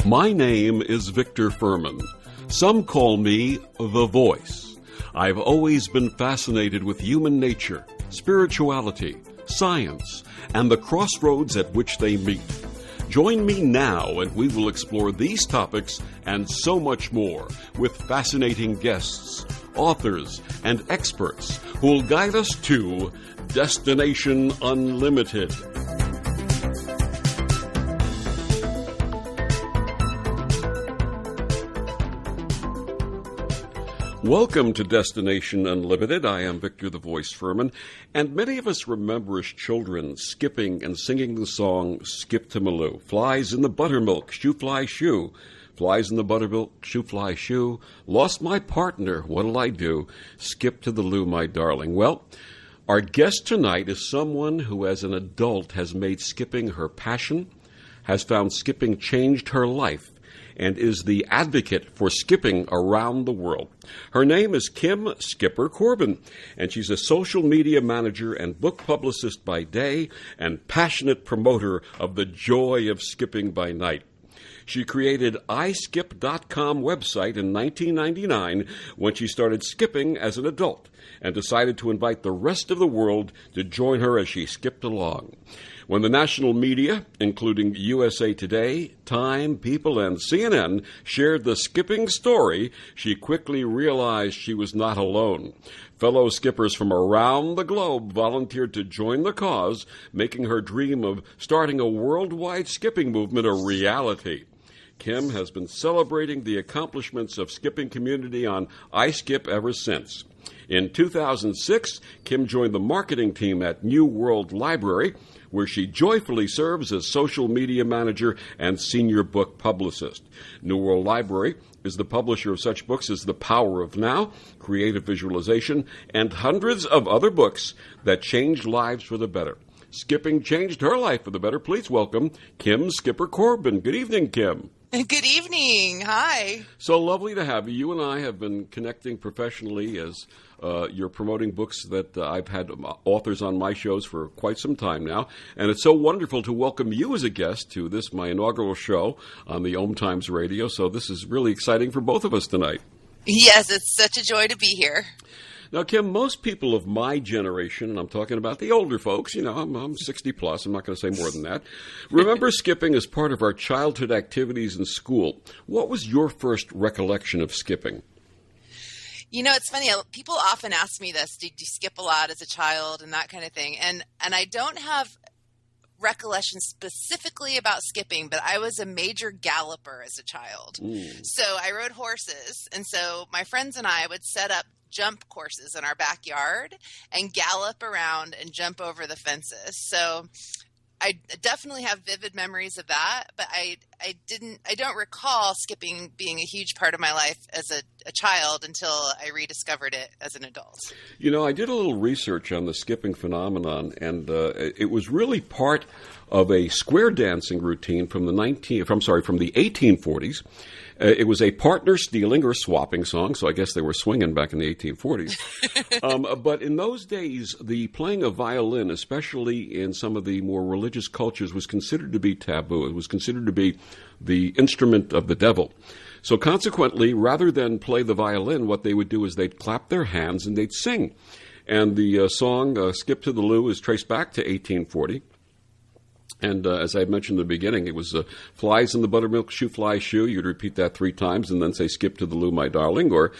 My name is Victor Furman. Some call me The Voice. I've always been fascinated with human nature, spirituality, science, and the crossroads at which they meet. Join me now and we will explore these topics and so much more with fascinating guests, authors, and experts who will guide us to Destination Unlimited. Welcome to Destination Unlimited. I am Victor the Voice Furman, and many of us remember as children skipping and singing the song Skip to Maloo. Flies in the buttermilk, shoo fly shoo. Flies in the buttermilk, shoo fly shoo. Lost my partner, what'll I do? Skip to the loo, my darling. Well, our guest tonight is someone who as an adult has made skipping her passion, has found skipping changed her life, and is the advocate for skipping around the world. Her name is Kim Skipper Corbin, and she's a social media manager and book publicist by day and passionate promoter of the joy of skipping by night. She created iskip.com website in 1999 when she started skipping as an adult and decided to invite the rest of the world to join her as she skipped along. When the national media, including USA Today, Time, People, and CNN, shared the skipping story, she quickly realized she was not alone. Fellow skippers from around the globe volunteered to join the cause, making her dream of starting a worldwide skipping movement a reality. Kim has been celebrating the accomplishments of skipping community on iSkip ever since. In 2006, Kim joined the marketing team at New World Library, where she joyfully serves as social media manager and senior book publicist. New World Library is the publisher of such books as The Power of Now, Creative Visualization, and hundreds of other books that changed lives for the better. Skipping changed her life for the better. Please welcome Kim Skipper Corbin. Good evening, Kim. Good evening. Hi. So lovely to have you. You and I have been connecting professionally as you're promoting books that I've had authors on my shows for quite some time now. And it's so wonderful to welcome you as a guest to this, my inaugural show on the OMTimes radio. So this is really exciting for both of us tonight. Yes, it's such a joy to be here. Now, Kim, most people of my generation, and I'm talking about the older folks, I'm 60 plus, I'm not going to say more than that, remember skipping as part of our childhood activities in school. What was your first recollection of skipping? You know, it's funny. People often ask me this, did you skip a lot as a child and that kind of thing? And I don't have recollection specifically about skipping, but I was a major galloper as a child. So I rode horses. And so my friends and I would set up jump courses in our backyard and gallop around and jump over the fences. So I definitely have vivid memories of that, but I don't recall skipping being a huge part of my life as a child until I rediscovered it as an adult. You know, I did a little research on the skipping phenomenon, and it was really part of a square dancing routine from the 1840s. It was a partner stealing or swapping song, so I guess they were swinging back in the 1840s. But in those days, the playing of violin, especially in some of the more religious cultures, was considered to be taboo. It was considered to be the instrument of the devil. So consequently, rather than play the violin, what they would do is they'd clap their hands and they'd sing. And the song Skip to the Loo is traced back to 1840. And as I mentioned in the beginning, it was flies in the buttermilk, shoo fly shoo. You'd repeat that 3 times and then say, skip to the loo, my darling. Or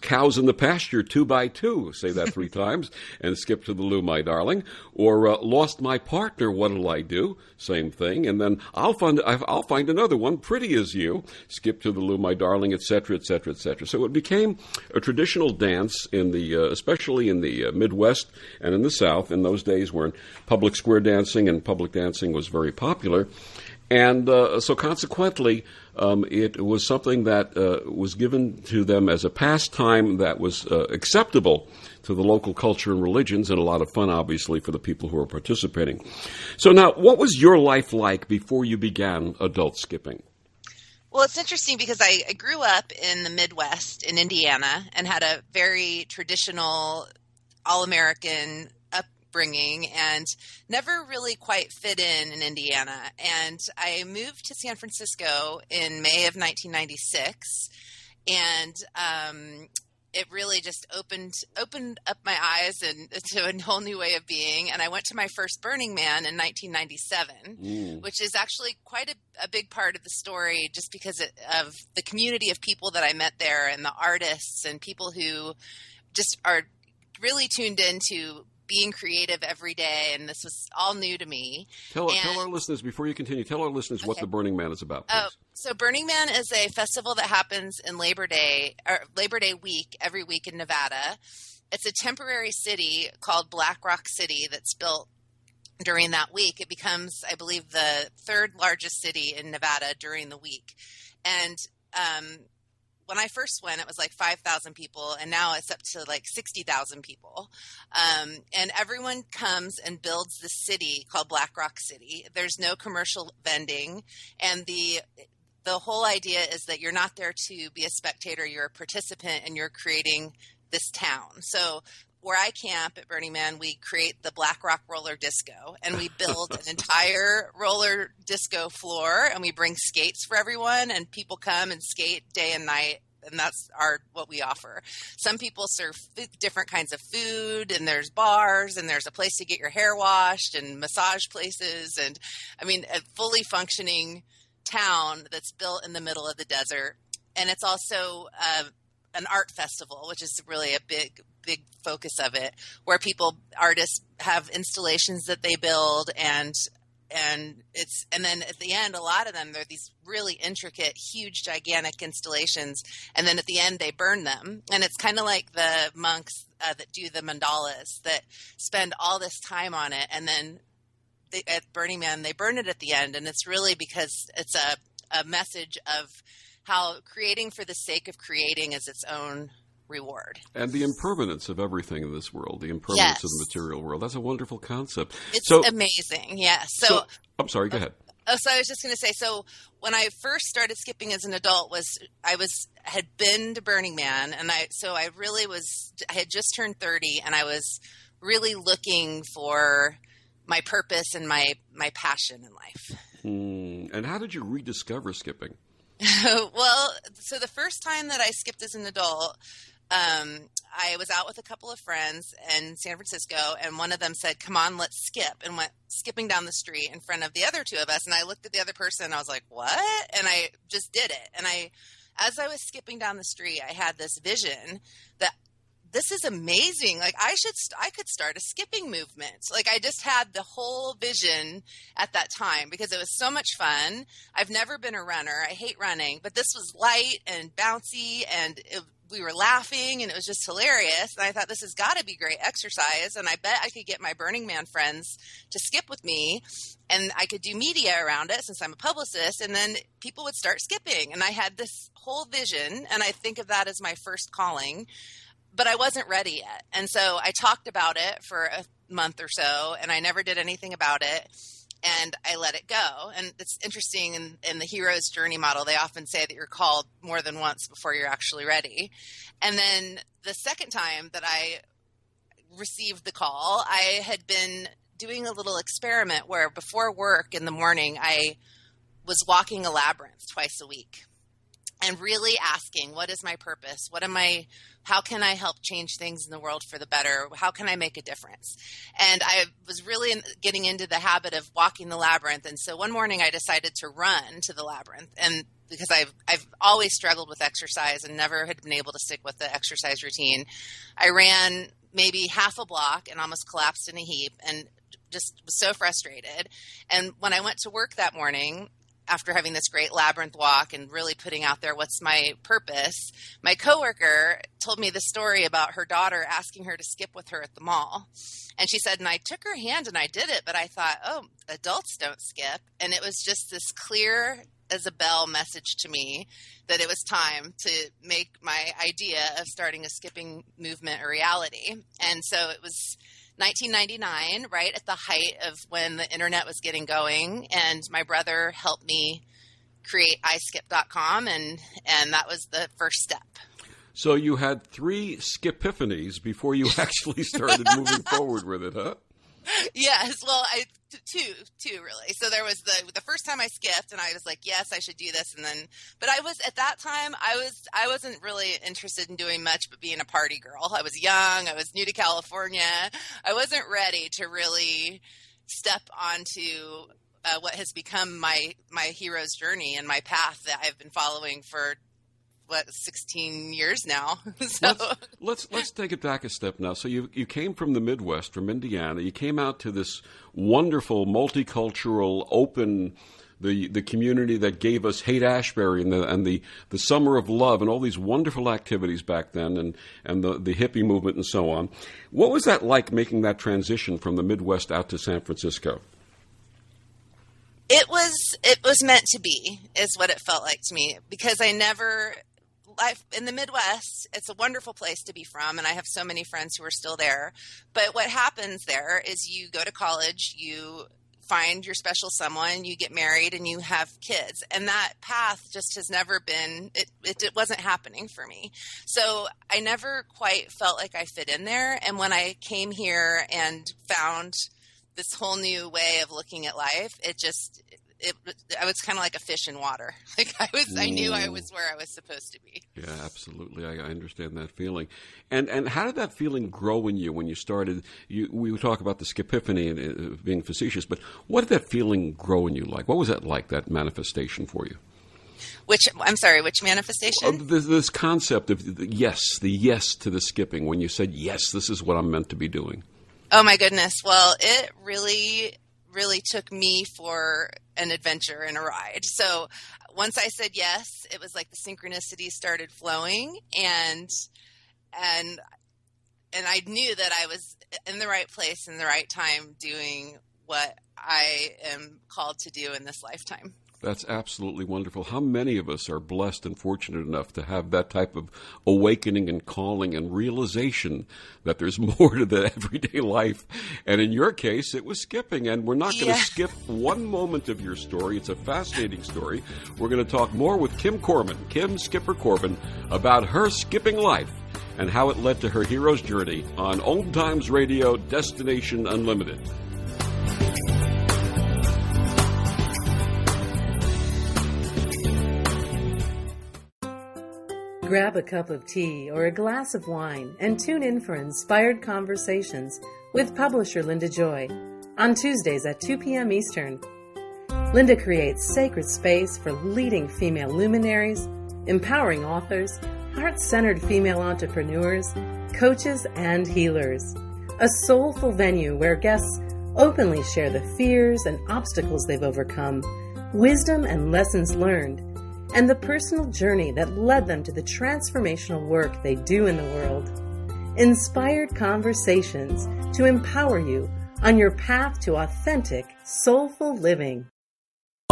cows in the pasture, 2 by 2. Say that 3 times and skip to the loo, my darling. Or lost my partner, what'll I do? Same thing. And then I'll find another one, pretty as you. Skip to the loo, my darling, etc., etc., etc. So it became a traditional dance in the, especially in the Midwest and in the South in those days when public square dancing and public dancing was very popular. And so consequently, it was something that was given to them as a pastime that was acceptable to the local culture and religions, and a lot of fun, obviously, for the people who were participating. So now, what was your life like before you began adult skipping? Well, it's interesting because I grew up in the Midwest in Indiana and had a very traditional all-American upbringing and never really quite fit in Indiana. And I moved to San Francisco in May of 1996, and it really just opened up my eyes and to a whole new way of being. And I went to my first Burning Man in 1997, which is actually quite a big part of the story, just because of the community of people that I met there, and the artists and people who just are really tuned into being creative every day. And this was all new to me. Tell our listeners, before you continue, tell our listeners what the Burning Man is about, please. So Burning Man is a festival that happens in Labor Day week, every week in Nevada. It's a temporary city called Black Rock City that's built during that week. It becomes, I believe, the third largest city in Nevada during the week. And when I first went, it was like 5,000 people, and now it's up to like 60,000 people. And everyone comes and builds this city called Black Rock City. There's no commercial vending, and the whole idea is that you're not there to be a spectator, you're a participant, and you're creating this town. So where I camp at Burning Man, we create the Black Rock Roller Disco, and we build an entire roller disco floor, and we bring skates for everyone, and people come and skate day and night, and that's what we offer. Some people serve different kinds of food, and there's bars, and there's a place to get your hair washed, and massage places, and I mean, a fully functioning town that's built in the middle of the desert. And it's also an art festival, which is really a big focus of it, where artists have installations that they build, and then at the end, a lot of them, they're these really intricate, huge, gigantic installations, and then at the end they burn them. And it's kind of like the monks that do the mandalas that spend all this time on it, and then at Burning Man they burn it at the end. And it's really because it's a message of how creating for the sake of creating is its own reward. And the impermanence of everything in this world, the impermanence of the material world. That's a wonderful concept. It's amazing, yes. So I'm sorry, go ahead. So I was just going to say, so when I first started skipping as an adult, had been to Burning Man, and I had just turned 30, and I was really looking for my purpose and my passion in life. And how did you rediscover skipping? Well, so the first time that I skipped as an adult, I was out with a couple of friends in San Francisco, and one of them said, "Come on, let's skip," and went skipping down the street in front of the other two of us. And I looked at the other person, and I was like, "What?" And I just did it. And as I was skipping down the street, I had this vision that this is amazing. Like I could start a skipping movement. Like I just had the whole vision at that time because it was so much fun. I've never been a runner. I hate running, but this was light and bouncy, and we were laughing, and it was just hilarious. And I thought, this has got to be great exercise. And I bet I could get my Burning Man friends to skip with me, and I could do media around it since I'm a publicist. And then people would start skipping. And I had this whole vision, and I think of that as my first calling. But I wasn't ready yet. And so I talked about it for a month or so, and I never did anything about it, and I let it go. And it's interesting in the hero's journey model, they often say that you're called more than once before you're actually ready. And then the second time that I received the call, I had been doing a little experiment where before work in the morning, I was walking a labyrinth twice a week. And really asking, what is my purpose? How can I help change things in the world for the better? How can I make a difference? And I was really getting into the habit of walking the labyrinth. And so one morning I decided to run to the labyrinth. And because I've always struggled with exercise and never had been able to stick with the exercise routine, I ran maybe half a block and almost collapsed in a heap and just was so frustrated. And when I went to work that morning, after having this great labyrinth walk and really putting out there what's my purpose, my coworker told me the story about her daughter asking her to skip with her at the mall. And she said, and I took her hand and I did it, but I thought, oh, adults don't skip. And it was just this clear as a bell message to me that it was time to make my idea of starting a skipping movement a reality. And so it was 1999, right at the height of when the internet was getting going, and my brother helped me create iskip.com, and that was the first step. So you had 3 skipiphanies before you actually started moving forward with it, huh? Yes, well, two really. So there was the first time I skipped, and I was like, yes, I should do this, and then, but I was at that time, I wasn't really interested in doing much but being a party girl. I was young, I was new to California, I wasn't ready to really step onto what has become my hero's journey and my path that I've been following for 16 years now. So let's take it back a step now. So you came from the Midwest, from Indiana. You came out to this wonderful, multicultural, open, the community that gave us Haight-Ashbury and the Summer of Love and all these wonderful activities back then, and the hippie movement and so on. What was that like, making that transition from the Midwest out to San Francisco? It was meant to be, is what it felt like to me, because life in the Midwest, it's a wonderful place to be from, and I have so many friends who are still there. But what happens there is you go to college, you find your special someone, you get married, and you have kids. And that path just has never been, it wasn't happening for me. So I never quite felt like I fit in there. And when I came here and found this whole new way of looking at life, I was kind of like a fish in water. Like I knew I was where I was supposed to be. Yeah, absolutely. I understand that feeling. And how did that feeling grow in you when you started? We would talk about the skipiphany and being facetious, but what did that feeling grow in you like? What was that like, that manifestation for you? Which manifestation? This concept of the yes to the skipping, when you said, yes, this is what I'm meant to be doing. Oh my goodness. Well, it really took me for an adventure and a ride. So once I said yes, it was like the synchronicity started flowing, and I knew that I was in the right place in the right time doing what I am called to do in this lifetime. That's absolutely wonderful. How many of us are blessed and fortunate enough to have that type of awakening and calling and realization that there's more to the everyday life? And in your case, it was skipping. And we're not going to skip one moment of your story. It's a fascinating story. We're going to talk more with Kim Skipper Corbin, about her skipping life and how it led to her hero's journey on OMTimes Radio, Destination Unlimited. Grab a cup of tea or a glass of wine and tune in for Inspired Conversations with publisher Linda Joy on Tuesdays at 2 p.m. Eastern. Linda creates sacred space for leading female luminaries, empowering authors, heart-centered female entrepreneurs, coaches, and healers. A soulful venue where guests openly share the fears and obstacles they've overcome, wisdom and lessons learned, and the personal journey that led them to the transformational work they do in the world. Inspired Conversations to empower you on your path to authentic, soulful living.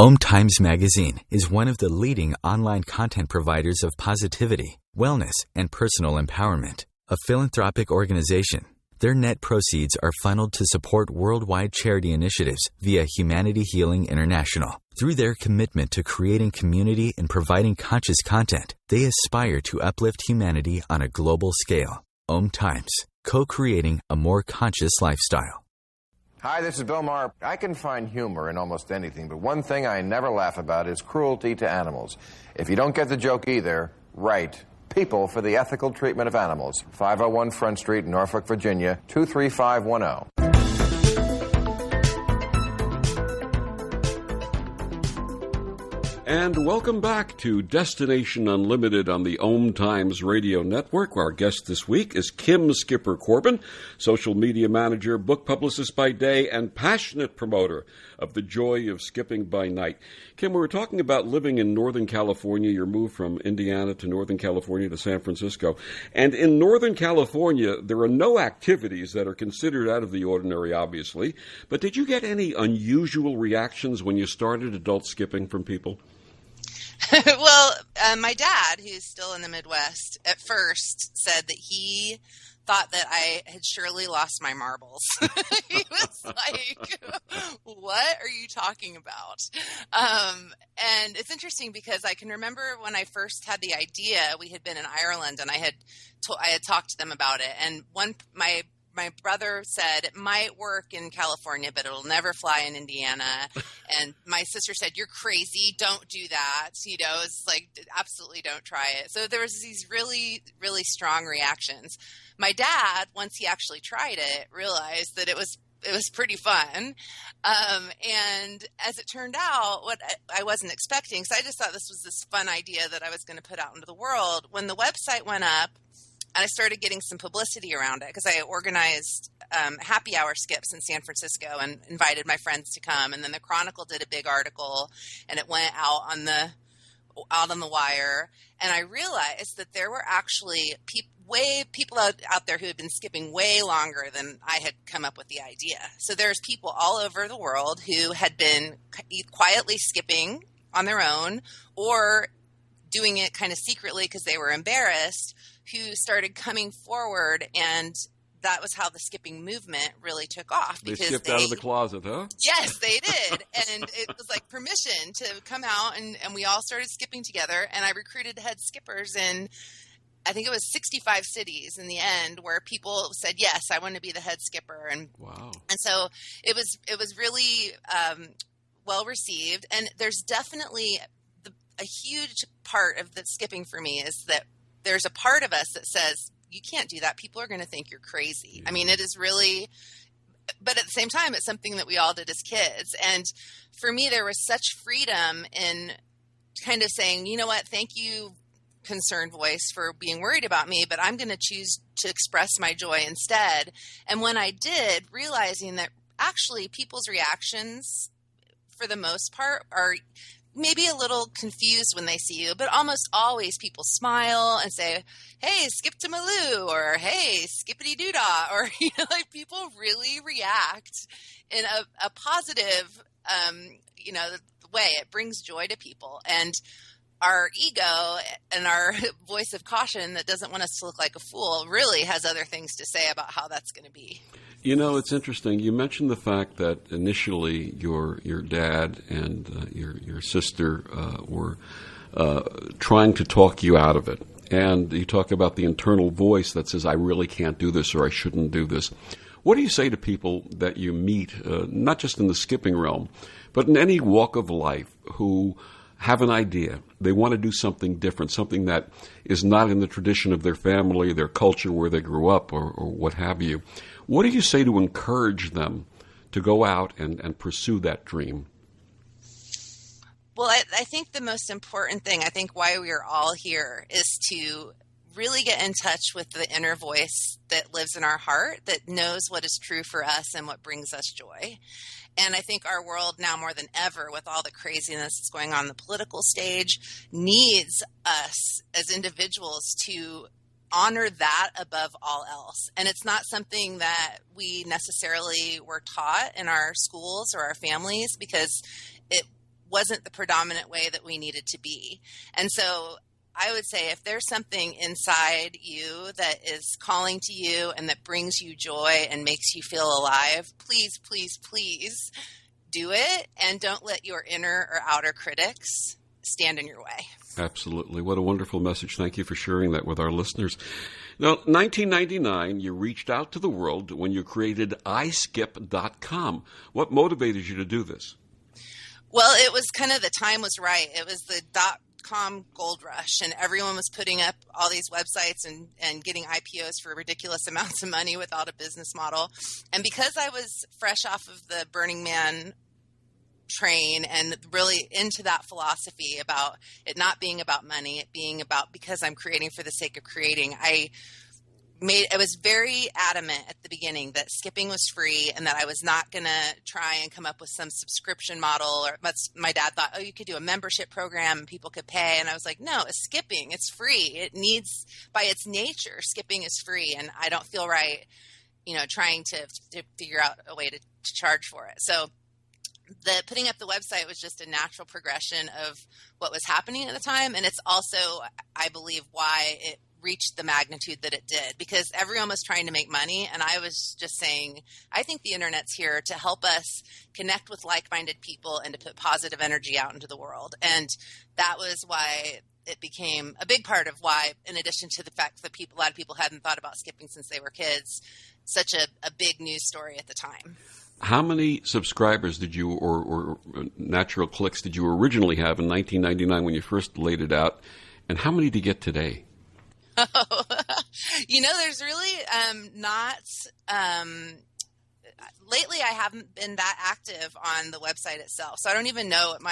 OMTimes Magazine is one of the leading online content providers of positivity, wellness, and personal empowerment. A philanthropic organization, their net proceeds are funneled to support worldwide charity initiatives via Humanity Healing International. Through their commitment to creating community and providing conscious content, they aspire to uplift humanity on a global scale. OMTimes, co-creating a more conscious lifestyle. Hi, this is Bill Maher. I can find humor in almost anything, but one thing I never laugh about is cruelty to animals. If you don't get the joke either, write People for the Ethical Treatment of Animals, 501 Front Street, Norfolk, Virginia, 23510. And welcome back to Destination Unlimited on the OMTimes Radio Network. Our guest this week is Kim Skipper Corbin, social media manager, book publicist by day, and passionate promoter of the joy of skipping by night. Kim, we were talking about living in Northern California, your move from Indiana to Northern California to San Francisco. And in Northern California, there are no activities that are considered out of the ordinary, obviously. But did you get any unusual reactions when you started adult skipping from people? Well, my dad, who's still in the Midwest, at first said that he thought that I had surely lost my marbles. He was like, what are you talking about? And it's interesting because I can remember when I first had the idea, we had been in Ireland and I had talked to them about it. And my my brother said it might work in California, but it'll never fly in Indiana. And my sister said, you're crazy. Don't do that. It's like, absolutely don't try it. So there was these really, really strong reactions. My dad, once he actually tried it, realized that it was pretty fun. And as it turned out, what I wasn't expecting, because I just thought this was this fun idea that I was going to put out into the world. When the website went up, and I started getting some publicity around it because I organized happy hour skips in San Francisco and invited my friends to come. And then the Chronicle did a big article, and it went out on the wire. And I realized that there were actually people out there who had been skipping way longer than I had come up with the idea. So there's people all over the world who had been quietly skipping on their own or doing it kind of secretly because they were embarrassed, who started coming forward, and that was how the skipping movement really took off. They skipped out of the closet, huh? Yes, they did. And it was like permission to come out, and we all started skipping together. And I recruited head skippers in, I think it was 65 cities in the end, where people said, yes, I want to be the head skipper. And wow. And so it was really well received. And there's definitely a huge part of the skipping for me is that there's a part of us that says, you can't do that. People are going to think you're crazy. I mean, it is really, but at the same time, it's something that we all did as kids. And for me, there was such freedom in kind of saying, you know what, thank you, concerned voice, for being worried about me, but I'm going to choose to express my joy instead. And when I did, realizing that actually people's reactions for the most part are maybe a little confused when they see you, but almost always people smile and say, hey, skip to Maloo, or hey, skippity doodah, or, like people really react in a positive, way. It brings joy to people. And our ego and our voice of caution that doesn't want us to look like a fool really has other things to say about how that's going to be. It's interesting. You mentioned the fact that initially your dad and your sister were trying to talk you out of it. And you talk about the internal voice that says, I really can't do this, or I shouldn't do this. What do you say to people that you meet, not just in the skipping realm, but in any walk of life, who have an idea, they want to do something different, something that is not in the tradition of their family, their culture, where they grew up, or what have you? What do you say to encourage them to go out and pursue that dream? Well, I think the most important thing, I think why we are all here, is to really get in touch with the inner voice that lives in our heart, that knows what is true for us and what brings us joy. And I think our world now more than ever, with all the craziness that's going on the political stage, needs us as individuals to honor that above all else. And it's not something that we necessarily were taught in our schools or our families, because it wasn't the predominant way that we needed to be. And so I would say, if there's something inside you that is calling to you and that brings you joy and makes you feel alive, please, please, please do it. And don't let your inner or outer critics stand in your way. Absolutely. What a wonderful message. Thank you for sharing that with our listeners. Now, 1999, you reached out to the world when you created iskip.com. What motivated you to do this? Well, it was kind of, the time was right. It was the .com gold rush, and everyone was putting up all these websites and getting IPOs for ridiculous amounts of money without a business model. And because I was fresh off of the Burning Man train and really into that philosophy about it not being about money, it being about, because I'm creating for the sake of creating, I was very adamant at the beginning that skipping was free and that I was not going to try and come up with some subscription model. Or my dad thought, oh, you could do a membership program and people could pay. And I was like, no, it's skipping. It's free. It needs, by its nature, skipping is free. And I don't feel right, trying to figure out a way to charge for it. So the putting up the website was just a natural progression of what was happening at the time. And it's also, I believe, why it reached the magnitude that it did, because everyone was trying to make money. And I was just saying, I think the internet's here to help us connect with like-minded people and to put positive energy out into the world. And that was why it became a big part of why, in addition to the fact that a lot of people hadn't thought about skipping since they were kids, such a big news story at the time. How many subscribers did you, or natural clicks did you originally have in 1999 when you first laid it out? And how many do you get today? Oh, there's really not. Lately, I haven't been that active on the website itself, so I don't even know what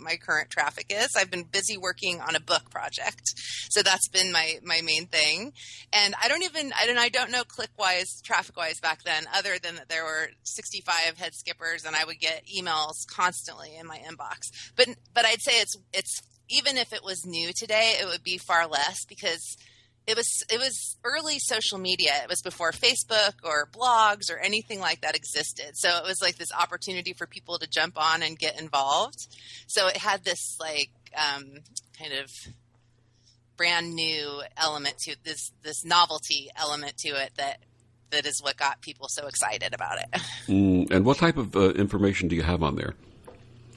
my current traffic is. I've been busy working on a book project, so that's been my main thing. And I don't know click-wise, traffic-wise back then, other than that there were 65 head skippers, and I would get emails constantly in my inbox. But I'd say it's even if it was new today, it would be far less, because it was early social media. It was before Facebook or blogs or anything like that existed. So it was like this opportunity for people to jump on and get involved. So it had this like kind of brand new element to this novelty element to it that is what got people so excited about it. And what type of information do you have on there?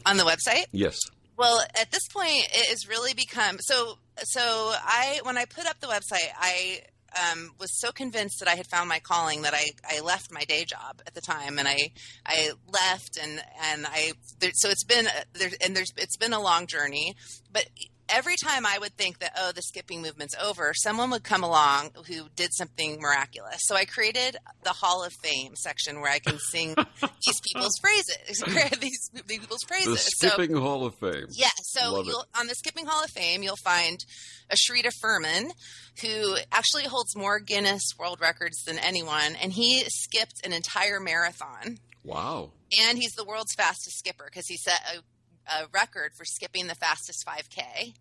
On the website? Yes. Well, at this point, it has really become so. When I put up the website, I was so convinced that I had found my calling that I left my day job at the time, and I left, so it's been a long journey, but every time I would think that, the skipping movement's over, someone would come along who did something miraculous. So I created the Hall of Fame section where I can sing these people's phrases. these people's phrases. The Skipping Hall of Fame. Yeah. So on the Skipping Hall of Fame, you'll find Ashrita Furman, who actually holds more Guinness World Records than anyone, and he skipped an entire marathon. Wow. And he's the world's fastest skipper because he set a record for skipping the fastest 5K.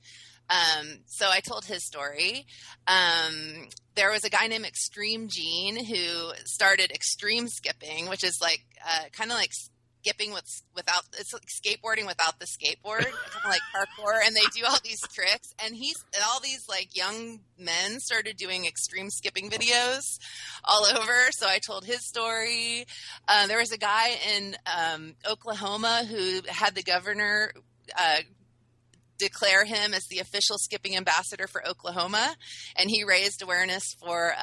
So I told his story. There was a guy named Extreme Gene who started extreme skipping, which is like kind of like skipping without it's like skateboarding without the skateboard, kind of like parkour, and they do all these tricks. And all these like young men started doing extreme skipping videos all over. So I told his story. There was a guy in Oklahoma who had the governor declare him as the official skipping ambassador for Oklahoma, and he raised awareness for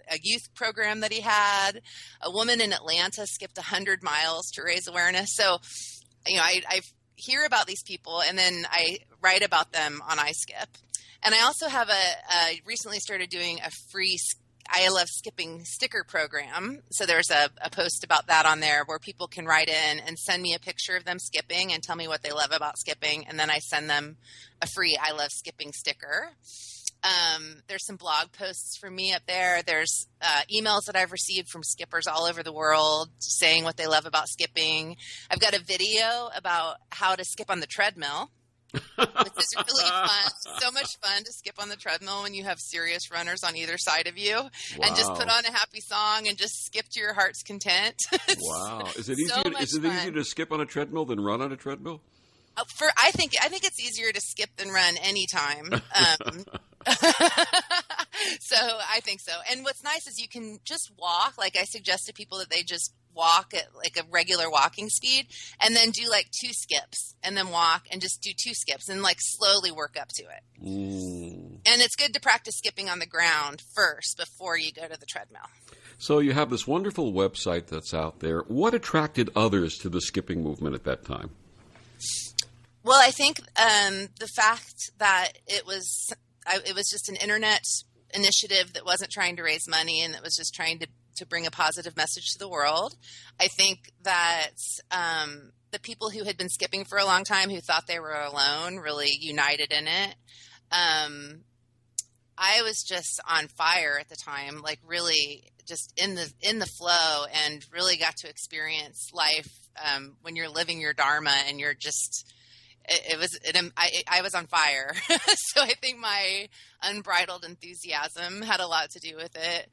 a youth program that he had. A woman in Atlanta skipped 100 miles to raise awareness. So, I hear about these people, and then I write about them on iSkip. And I also have recently started doing a free I Love Skipping sticker program. So there's a post about that on there where people can write in and send me a picture of them skipping and tell me what they love about skipping. And then I send them a free I Love Skipping sticker. There's some blog posts from me up there. There's emails that I've received from skippers all over the world saying what they love about skipping. I've got a video about how to skip on the treadmill. Which is really fun. So much fun to skip on the treadmill when you have serious runners on either side of you. Wow. And just put on a happy song and just skip to your heart's content. Wow. Is it easier to skip on a treadmill than run on a treadmill? I think it's easier to skip than run anytime. So I think so. And what's nice is you can just walk. Like I suggest to people that they just walk at like a regular walking speed and then do like 2 skips and then walk and just do 2 skips and like slowly work up to it. And it's good to practice skipping on the ground first before you go to the treadmill. So you have this wonderful website that's out there. What attracted others to the skipping movement at that time? Well, I think the fact that it was just an internet initiative that wasn't trying to raise money and that was just trying to bring a positive message to the world. I think that the people who had been skipping for a long time who thought they were alone really united in it. I was just on fire at the time, like really just in the flow, and really got to experience life when you're living your dharma and you're just I was on fire. So I think my unbridled enthusiasm had a lot to do with it.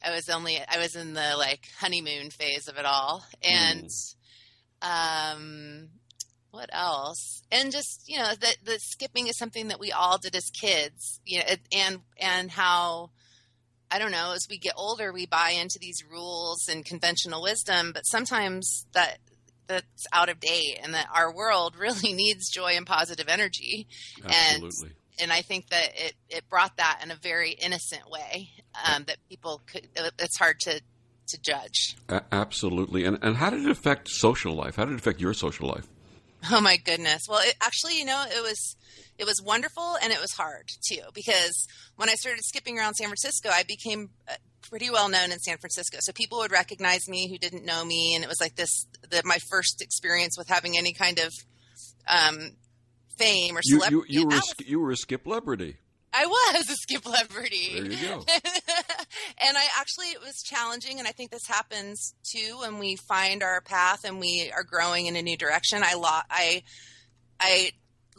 I was in the like honeymoon phase of it all. And, What else? And just, the skipping is something that we all did as kids, and how, I don't know, as we get older, we buy into these rules and conventional wisdom, but sometimes that's out of date, and that our world really needs joy and positive energy. Absolutely. And I think that it brought that in a very innocent way, that people it's hard to judge. Absolutely. And how did it affect social life? How did it affect your social life? Oh my goodness. Well, it was wonderful, and it was hard too, because when I started skipping around San Francisco, I became pretty well known in San Francisco. So people would recognize me who didn't know me, and it was like my first experience with having any kind of fame or celebrity. You were a skip-lebrity. I was a skip-lebrity. There you go. And it was challenging, and I think this happens too when we find our path and we are growing in a new direction. I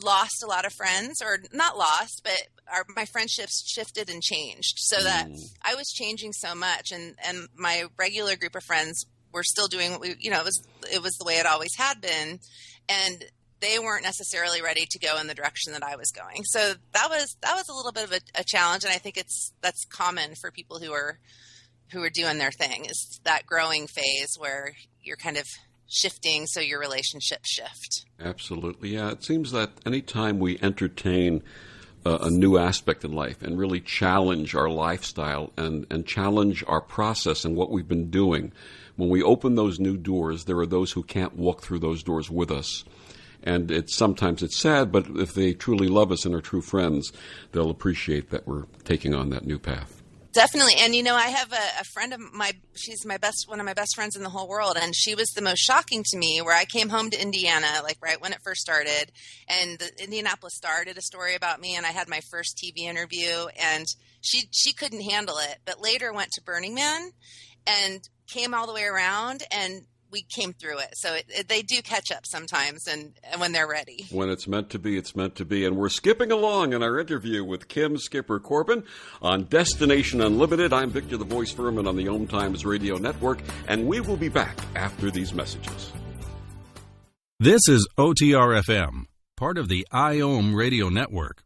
lost a lot of friends, or not lost, but my friendships shifted and changed, so that I was changing so much, and my regular group of friends were still doing what it was the way it always had been, and they weren't necessarily ready to go in the direction that I was going. So that was a little bit of a challenge, and I think that's common for people who are doing their thing, is that growing phase where you're kind of shifting, so your relationships shift. Absolutely, yeah. It seems that any time we entertain a new aspect in life and really challenge our lifestyle and challenge our process and what we've been doing, when we open those new doors, there are those who can't walk through those doors with us. And sometimes it's sad, but if they truly love us and are true friends, they'll appreciate that we're taking on that new path. Definitely. And, I have a friend of she's one of my best friends in the whole world. And she was the most shocking to me, where I came home to Indiana, like right when it first started. And the Indianapolis Star did a story about me, and I had my first TV interview, and she couldn't handle it. But later went to Burning Man and came all the way around, and we came through it. So they do catch up sometimes, and when they're ready. When it's meant to be, it's meant to be. And we're skipping along in our interview with Kim Skipper Corbin on Destination Unlimited. I'm Victor the Voice Furman on the OMTimes Radio Network, and we will be back after these messages. This is OTR-FM, part of the IOM Radio Network.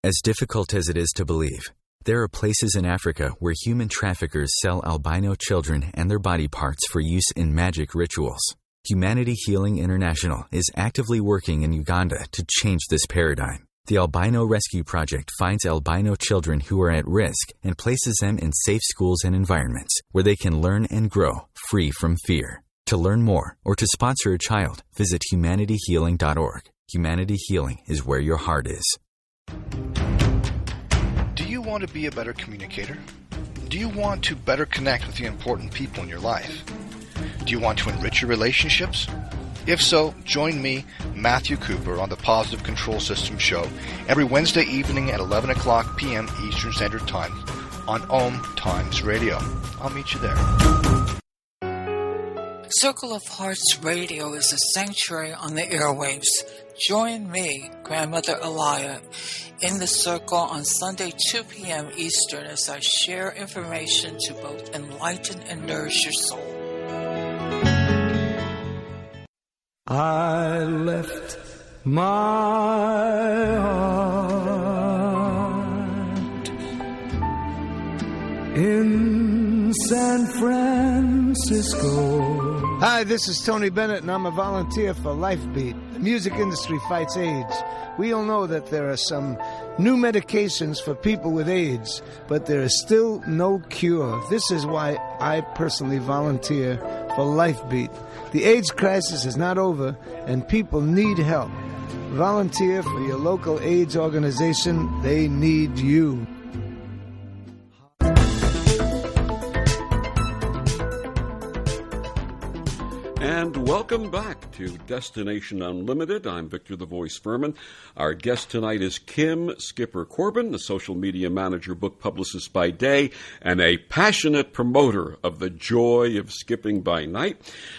As difficult as it is to believe, there are places in Africa where human traffickers sell albino children and their body parts for use in magic rituals. Humanity Healing International is actively working in Uganda to change this paradigm. The Albino Rescue Project finds albino children who are at risk and places them in safe schools and environments where they can learn and grow free from fear. To learn more or to sponsor a child, visit humanityhealing.org. Humanity Healing is where your heart is. Do you want to be a better communicator? Do you want to better connect with the important people in your life? Do you want to enrich your relationships? If so, join me, Matthew Cooper, on the Positive Control System Show every Wednesday evening at 11 o'clock p.m. Eastern Standard Time on OMTimes Radio. I'll meet you there. Circle of Hearts Radio is a sanctuary on the airwaves. Join me, Grandmother Elia, in the circle on Sunday 2 p.m. Eastern as I share information to both enlighten and nourish your soul. I left my heart in San Francisco. Hi, this is Tony Bennett, and I'm a volunteer for LifeBeat. The music industry fights AIDS. We all know that there are some new medications for people with AIDS, but there is still no cure. This is why I personally volunteer for LifeBeat. The AIDS crisis is not over, and people need help. Volunteer for your local AIDS organization. They need you. And welcome back to Destination Unlimited. I'm Victor the Voice Furman. Our guest tonight is Kim Skipper Corbin, a social media manager, book publicist by day, and a passionate promoter of the joy of skipping by night.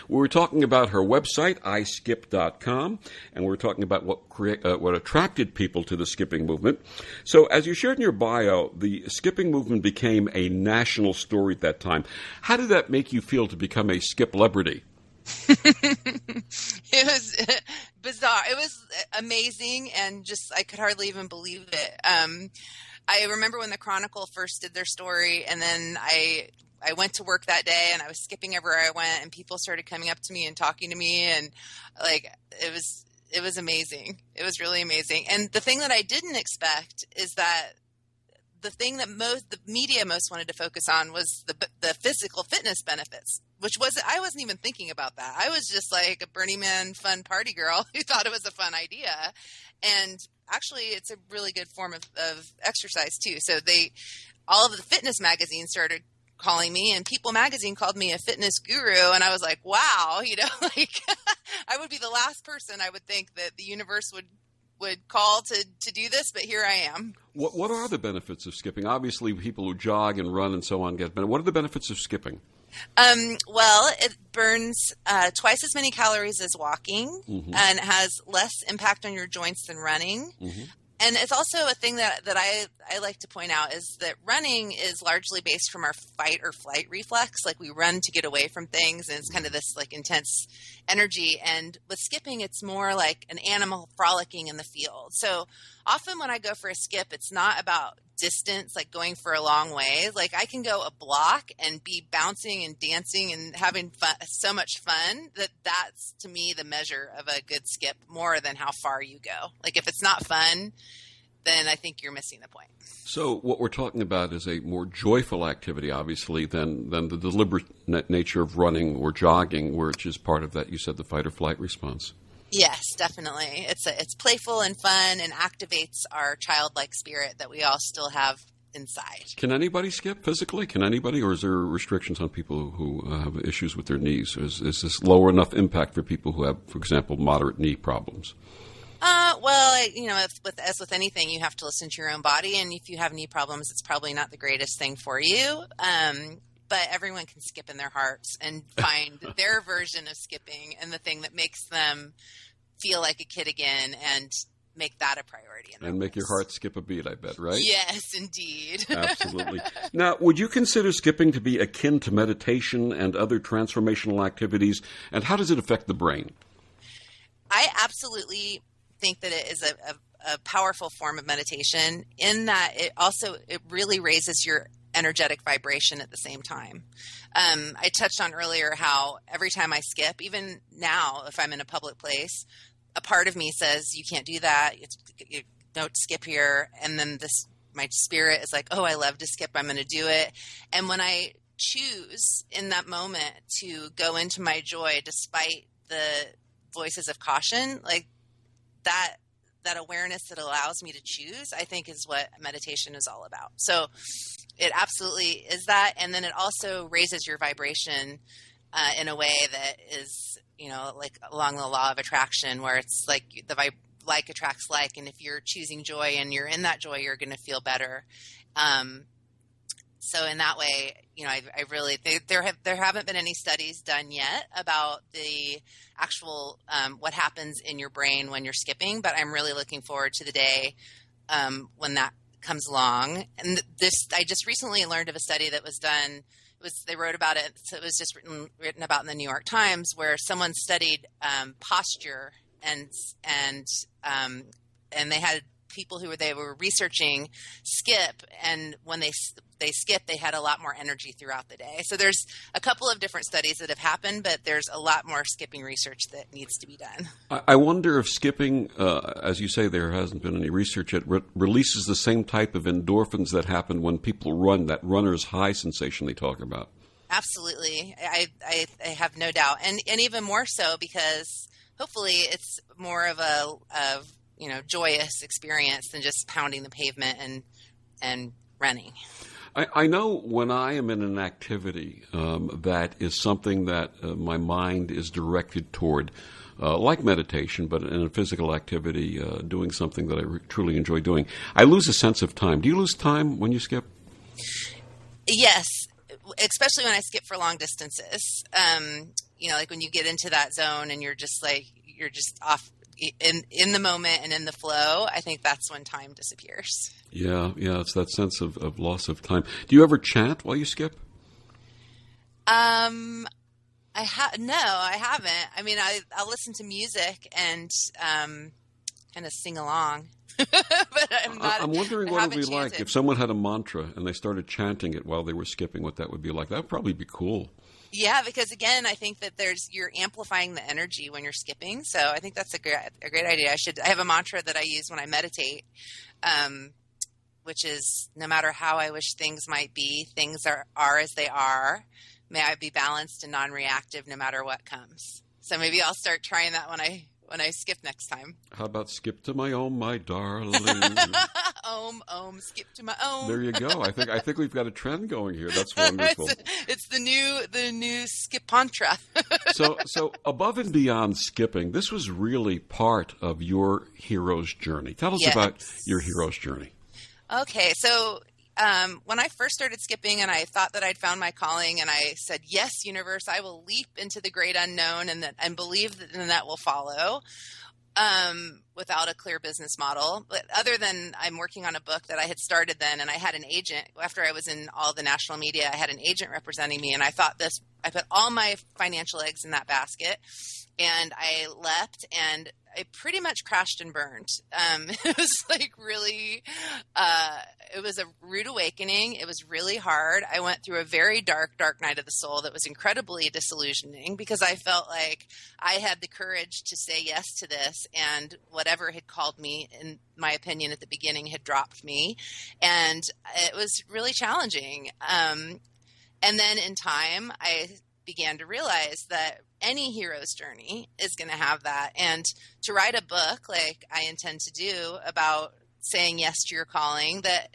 We were talking about her website, iskip.com, and we were talking about what attracted people to the skipping movement. So as you shared in your bio, the skipping movement became a national story at that time. How did that make you feel to become a skip-lebrity? It was bizarre. It was amazing, and just I could hardly even believe it. I remember when the Chronicle first did their story, and then I went to work that day, and I was skipping everywhere I went, and people started coming up to me and talking to me, and like it was amazing. It was really amazing. And the thing that I didn't expect is that the thing that the media most wanted to focus on was the physical fitness benefits, which I wasn't even thinking about that. I was just like a Burning Man fun party girl who thought it was a fun idea. And actually it's a really good form of exercise too. So all of the fitness magazines started calling me, and People magazine called me a fitness guru. And I was like, wow, like I would be the last person I would think that the universe would call to do this, but here I am. What are the benefits of skipping? Obviously, people who jog and run and so on get benefits. What are the benefits of skipping? Well, it burns twice as many calories as walking, and it has less impact on your joints than running. And it's also a thing that I like to point out is that running is largely based from our fight or flight reflex. Like we run to get away from things, and it's kind of this like intense energy. And with skipping, it's more like an animal frolicking in the field. So often when I go for a skip, it's not about distance, like going for a long way. Like I can go a block and be bouncing and dancing and having fun, so much fun that's to me the measure of a good skip, more than how far you go. Like if it's not fun, then I think you're missing the point. So what we're talking about is a more joyful activity, obviously, than the deliberate nature of running or jogging, which is part of that, you said, the fight or flight response. Yes, definitely. It's playful and fun and activates our childlike spirit that we all still have inside. Can anybody skip physically? Can anybody, or is there restrictions on people who have issues with their knees? Is this lower enough impact for people who have, for example, moderate knee problems? Well, as with anything, you have to listen to your own body, and if you have knee problems, it's probably not the greatest thing for you. But everyone can skip in their hearts and find their version of skipping and the thing that makes them feel like a kid again, and make that a priority. And make your heart skip a beat, I bet, right? Yes, indeed. Absolutely. Now, would you consider skipping to be akin to meditation and other transformational activities, and how does it affect the brain? I absolutely think that it is a powerful form of meditation, in that it really raises your energetic vibration at the same time. I touched on earlier how every time I skip, even now, if I'm in a public place, a part of me says, you can't do that. You don't skip here. And then my spirit is like, oh, I love to skip. I'm going to do it. And when I choose in that moment to go into my joy, despite the voices of caution, like that awareness that allows me to choose, I think is what meditation is all about. So it absolutely is that. And then it also raises your vibration in a way that is, like along the law of attraction, where it's like like attracts like. And if you're choosing joy and you're in that joy, you're going to feel better. So in that way, I really think there haven't been any studies done yet about the actual what happens in your brain when you're skipping, but I'm really looking forward to the day when that comes along. And I just recently learned of a study that was done. They wrote about it, so it was just written about in the New York Times, where someone studied posture and they had people they were researching skip, and when they skip, they had a lot more energy throughout the day. So there's a couple of different studies that have happened, but there's a lot more skipping research that needs to be done. I wonder if skipping, as you say, there hasn't been any research yet, releases the same type of endorphins that happen when people run, that runner's high sensation they talk about. Absolutely. I have no doubt. And even more so because hopefully it's more of a joyous experience than just pounding the pavement and running. I know when I am in an activity that is something that my mind is directed toward, like meditation, but in a physical activity, doing something that I truly enjoy doing, I lose a sense of time. Do you lose time when you skip? Yes, especially when I skip for long distances. Like when you get into that zone and you're just off in the moment and in the flow, I think that's when time disappears. Yeah, it's that sense of loss of time. Do you ever chant while you skip? No, I haven't. I mean, I'll listen to music and kind of sing along, but I'm wondering what it would be like if someone had a mantra and they started chanting it while they were skipping. What that would be like? That would probably be cool. Yeah, because again, I think that you're amplifying the energy when you're skipping. So I think that's a great idea. I have a mantra that I use when I meditate, which is, no matter how I wish things might be, things are as they are. May I be balanced and non-reactive no matter what comes. So maybe I'll start trying that when I skip next time. How about skip to my own, my darling? Skip to my own. There you go. I think we've got a trend going here. That's wonderful. It's the new skipantra. So above and beyond skipping, this was really part of your hero's journey. Tell us about your hero's journey. Okay, so when I first started skipping and I thought that I'd found my calling, and I said, yes, universe, I will leap into the great unknown and believe that will follow, without a clear business model. But other than I'm working on a book that I had started then, and I had an agent. After I was in all the national media, I had an agent representing me, and I put all my financial eggs in that basket, and I leapt, and I pretty much crashed and burned. It was like really, it was a rude awakening. It was really hard. I went through a very dark night of the soul that was incredibly disillusioning, because I felt like I had the courage to say yes to this, and whatever had called me, in my opinion at the beginning, had dropped me. And it was really challenging. And then in time, I began to realize that any hero's journey is going to have that. And to write a book like I intend to do about saying yes to your calling, that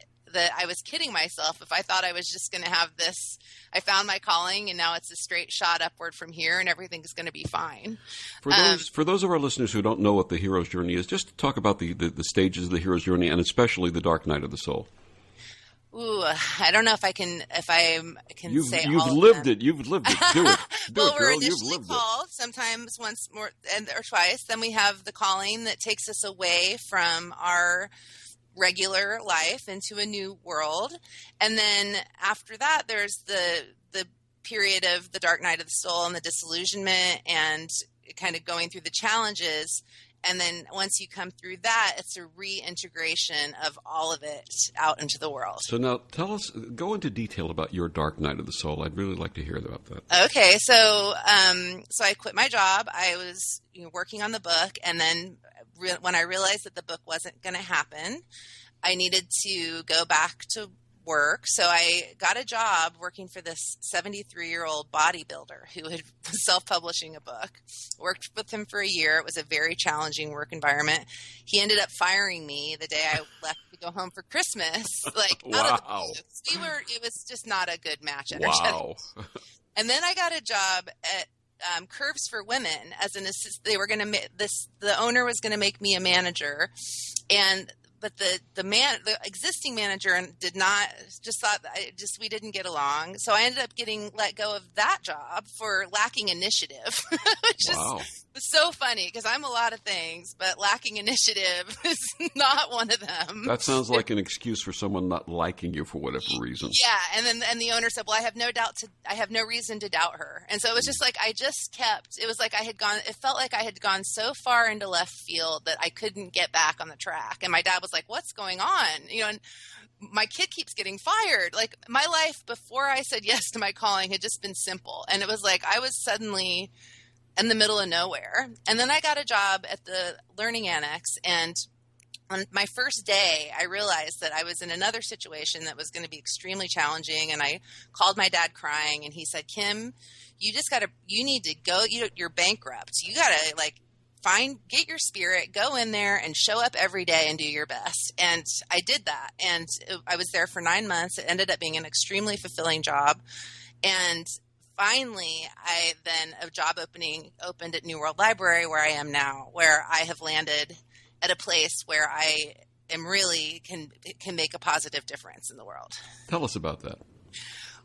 I was kidding myself if I thought I was just going to have this, I found my calling and now it's a straight shot upward from here and everything's going to be fine. For those of our listeners who don't know what the hero's journey is, just talk about the stages of the hero's journey, and especially the dark night of the soul. Ooh, I don't know if I can say all you've of lived them. it. You've lived it. Do it. Well, we're girl. initially called sometimes once more or twice. Then we have the calling that takes us away from our regular life into a new world. And then after that, there's the period of the dark night of the soul and the disillusionment and kind of going through the challenges. And then once you come through that, it's a reintegration of all of it out into the world. So now go into detail about your dark night of the soul. I'd really like to hear about that. Okay. So I quit my job. I was working on the book. And then when I realized that the book wasn't going to happen, I needed to go back to work. So I got a job working for this 73-year-old bodybuilder who had self-publishing a book. Worked with him for a year. It was a very challenging work environment. He ended up firing me the day I left to go home for Christmas. Like, wow. Out of the blue. It was just not a good match energetically. Wow. And then I got a job at Curves for Women as an assistant. They were going to the owner was going to make me a manager, but the existing manager thought we didn't get along. So I ended up getting let go of that job for lacking initiative, which wow. is so funny because I'm a lot of things, but lacking initiative is not one of them. That sounds like an excuse for someone not liking you for whatever reason. Yeah. And the owner said, well, I have no reason to doubt her. And so it was just like, it felt like I had gone so far into left field that I couldn't get back on the track. And my dad was like, what's going on? And my kid keeps getting fired. Like, my life before I said yes to my calling had just been simple. And it was like, I was suddenly in the middle of nowhere. And then I got a job at the Learning Annex. And on my first day, I realized that I was in another situation that was going to be extremely challenging. And I called my dad crying, and he said, Kim, you need to go, you're bankrupt. You got to get your spirit, go in there and show up every day and do your best. And I did that. And I was there for 9 months. It ended up being an extremely fulfilling job. And finally, a job opening opened at New World Library, where I am now, where I have landed at a place where I am really can make a positive difference in the world. Tell us about that.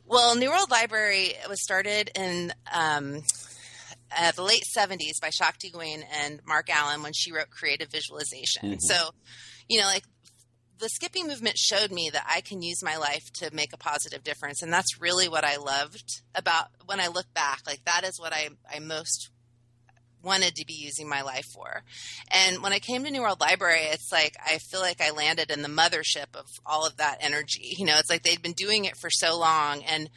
Well, New World Library was started in the late 70s by Shakti Gawain and Mark Allen when she wrote Creative Visualization. Mm-hmm. So, the skipping movement showed me that I can use my life to make a positive difference. And that's really what I loved about when I look back. Like, that is what I most wanted to be using my life for. And when I came to New World Library, it's like I feel like I landed in the mothership of all of that energy. You know, it's like they'd been doing it for so long, and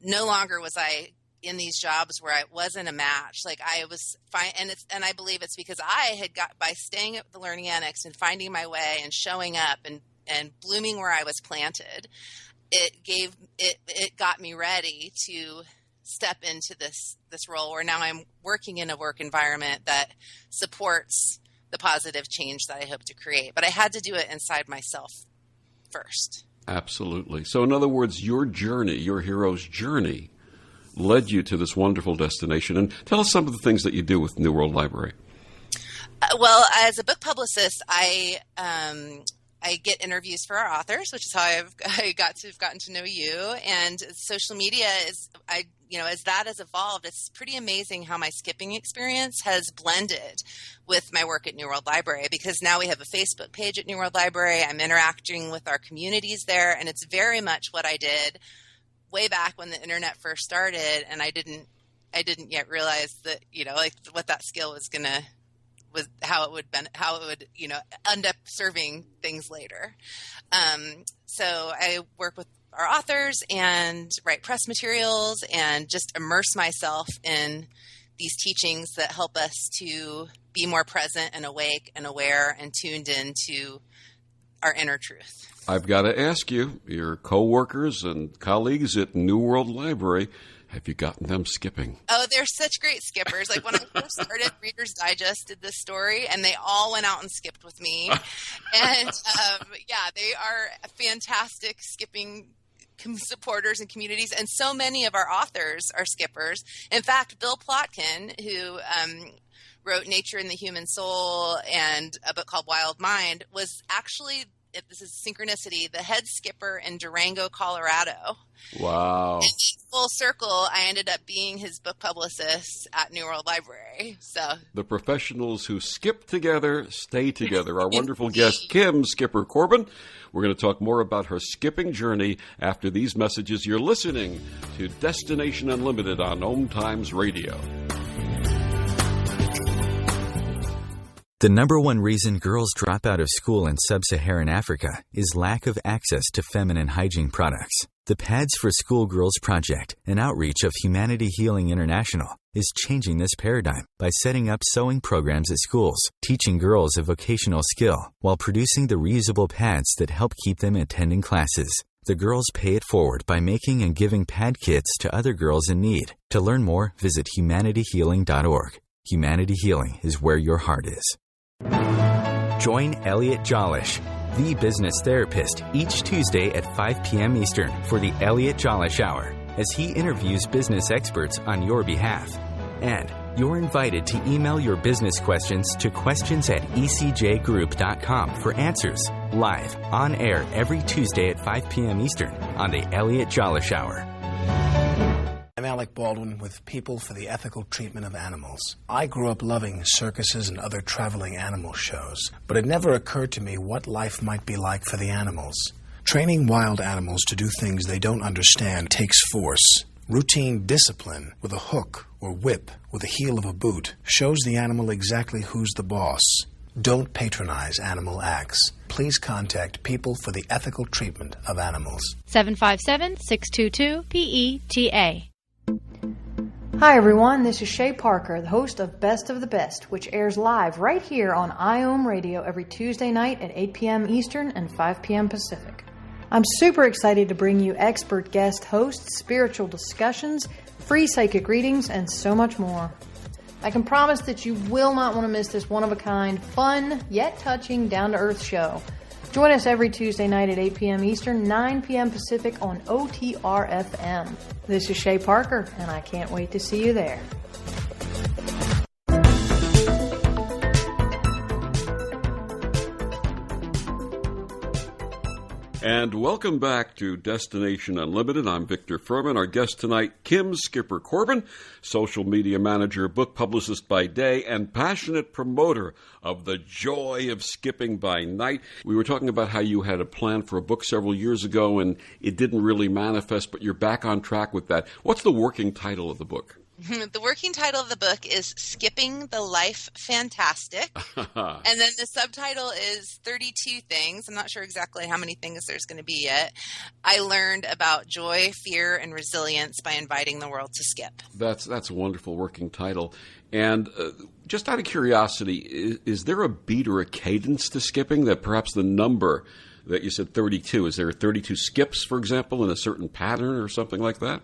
no longer was I in these jobs where I wasn't a match. Like, I was fine. And I believe it's because I had got, by staying at the Learning Annex and finding my way and showing up and blooming where I was planted, it got me ready to step into this role where now I'm working in a work environment that supports the positive change that I hope to create. But I had to do it inside myself first. Absolutely. So in other words, your journey, your hero's journey, led you to this wonderful destination. And tell us some of the things that you do with New World Library. Well, as a book publicist, I get interviews for our authors, which is how I gotten to know you. And social media as that has evolved, it's pretty amazing how my skipping experience has blended with my work at New World Library, because now we have a Facebook page at New World Library. I'm interacting with our communities there, and it's very much what I did way back when the internet first started, and I didn't yet realize that, like what that skill was how it would end up serving things later. So I work with our authors and write press materials and just immerse myself in these teachings that help us to be more present and awake and aware and tuned into our inner truth. I've got to ask you, your coworkers and colleagues at New World Library, have you gotten them skipping? Oh, they're such great skippers. Like, when I first started, Reader's Digest did this story, and they all went out and skipped with me. And, they are fantastic skipping supporters and communities. And so many of our authors are skippers. In fact, Bill Plotkin, who wrote Nature and the Human Soul and a book called Wild Mind, was actually, this is synchronicity, the head skipper in Durango, Colorado. Wow. And in full circle, I ended up being his book publicist at New World Library. So the professionals who skip together stay together. Our wonderful guest, Kim Skipper Corbin. We're going to talk more about her skipping journey after these messages. You're listening to Destination Unlimited on OMTimes Radio. The number one reason girls drop out of school in sub-Saharan Africa is lack of access to feminine hygiene products. The Pads for Schoolgirls Project, an outreach of Humanity Healing International, is changing this paradigm by setting up sewing programs at schools, teaching girls a vocational skill, while producing the reusable pads that help keep them attending classes. The girls pay it forward by making and giving pad kits to other girls in need. To learn more, visit humanityhealing.org. Humanity Healing is where your heart is. Join Elliot Jolish, the business therapist, each Tuesday at 5 p.m. Eastern for the Elliot Jolish Hour, as he interviews business experts on your behalf. And you're invited to email your business questions to questions@ecjgroup.com for answers, live, on air every Tuesday at 5 p.m. Eastern on the Elliot Jolish Hour. I'm Alec Baldwin with People for the Ethical Treatment of Animals. I grew up loving circuses and other traveling animal shows, but it never occurred to me what life might be like for the animals. Training wild animals to do things they don't understand takes force. Routine discipline with a hook or whip with the heel of a boot shows the animal exactly who's the boss. Don't patronize animal acts. Please contact People for the Ethical Treatment of Animals. 757-622-PETA. Hi everyone, this is Shay Parker, the host of Best of the Best, which airs live right here on IOM Radio every Tuesday night at 8 p.m. Eastern and 5 p.m. Pacific. I'm super excited to bring you expert guest hosts, spiritual discussions, free psychic readings, and so much more. I can promise that you will not want to miss this one-of-a-kind, fun, yet touching, down-to-earth show. Join us every Tuesday night at 8 p.m. Eastern, 9 p.m. Pacific on OTR-FM. This is Shay Parker, and I can't wait to see you there. And welcome back to Destination Unlimited. I'm Victor Furman. Our guest tonight, Kim Skipper Corbin, social media manager, book publicist by day, and passionate promoter of the joy of skipping by night. We were talking about how you had a plan for a book several years ago, and it didn't really manifest, but you're back on track with that. What's the working title of the book? The working title of the book is Skipping the Life Fantastic. And then the subtitle is 32 Things. I'm not sure exactly how many things there's going to be yet. I learned about joy, fear, and resilience by inviting the world to skip. That's a wonderful working title. And just out of curiosity, is there a beat or a cadence to skipping that perhaps the number that you said 32, is there 32 skips, for example, in a certain pattern or something like that?